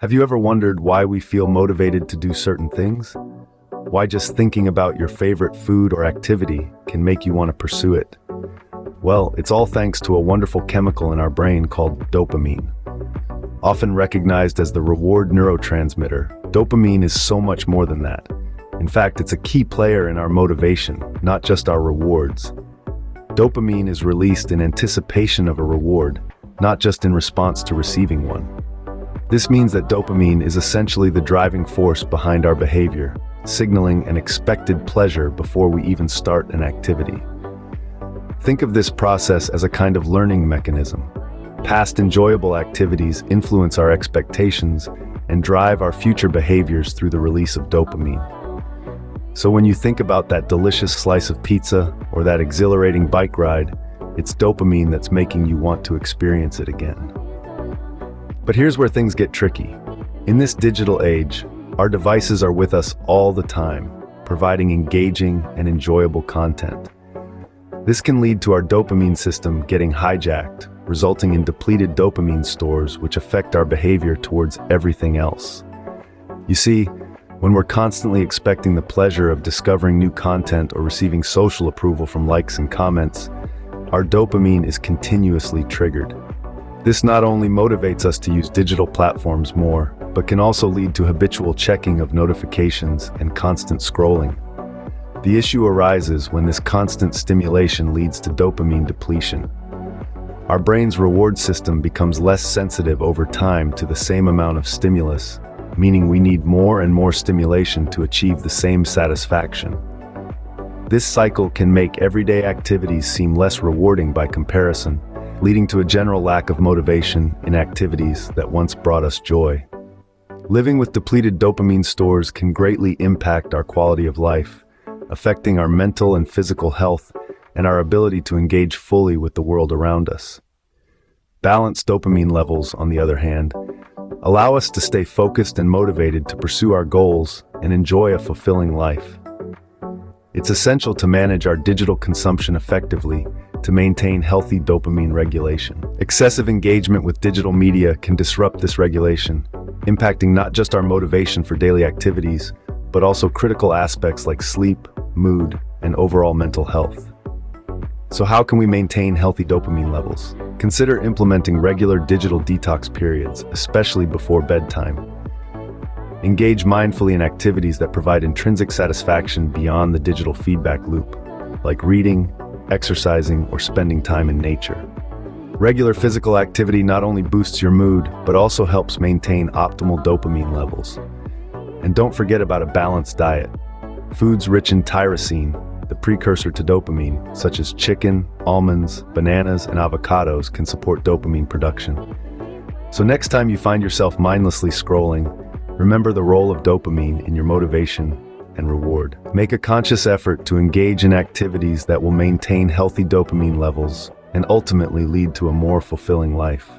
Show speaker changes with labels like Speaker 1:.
Speaker 1: Have you ever wondered why we feel motivated to do certain things? Why just thinking about your favorite food or activity can make you want to pursue it? Well, it's all thanks to a wonderful chemical in our brain called dopamine. Often recognized as the reward neurotransmitter, dopamine is so much more than that. In fact, it's a key player in our motivation, not just our rewards. Dopamine is released in anticipation of a reward, not just in response to receiving one. This means that dopamine is essentially the driving force behind our behavior, signaling an expected pleasure before we even start an activity. Think of this process as a kind of learning mechanism. Past enjoyable activities influence our expectations and drive our future behaviors through the release of dopamine. So when you think about that delicious slice of pizza or that exhilarating bike ride, it's dopamine that's making you want to experience it again. But here's where things get tricky. In this digital age, our devices are with us all the time, providing engaging and enjoyable content. This can lead to our dopamine system getting hijacked, resulting in depleted dopamine stores which affect our behavior towards everything else. You see, when we're constantly expecting the pleasure of discovering new content or receiving social approval from likes and comments, our dopamine is continuously triggered. This not only motivates us to use digital platforms more, but can also lead to habitual checking of notifications and constant scrolling. The issue arises when this constant stimulation leads to dopamine depletion. Our brain's reward system becomes less sensitive over time to the same amount of stimulus, meaning we need more and more stimulation to achieve the same satisfaction. This cycle can make everyday activities seem less rewarding by comparison, leading to a general lack of motivation in activities that once brought us joy. Living with depleted dopamine stores can greatly impact our quality of life, affecting our mental and physical health and our ability to engage fully with the world around us. Balanced dopamine levels, on the other hand, allow us to stay focused and motivated to pursue our goals and enjoy a fulfilling life. It's essential to manage our digital consumption effectively to maintain healthy dopamine regulation. Excessive engagement with digital media can disrupt this regulation, impacting not just our motivation for daily activities, but also critical aspects like sleep, mood, and overall mental health. So how can we maintain healthy dopamine levels? Consider implementing regular digital detox periods, especially before bedtime. Engage mindfully in activities that provide intrinsic satisfaction beyond the digital feedback loop, like reading, exercising, or spending time in nature. Regular physical activity not only boosts your mood, but also helps maintain optimal dopamine levels. And don't forget about a balanced diet. Foods rich in tyrosine, the precursor to dopamine, such as chicken, almonds, bananas, and avocados, can support dopamine production. So next time you find yourself mindlessly scrolling, remember the role of dopamine in your motivation and reward. Make a conscious effort to engage in activities that will maintain healthy dopamine levels and ultimately lead to a more fulfilling life.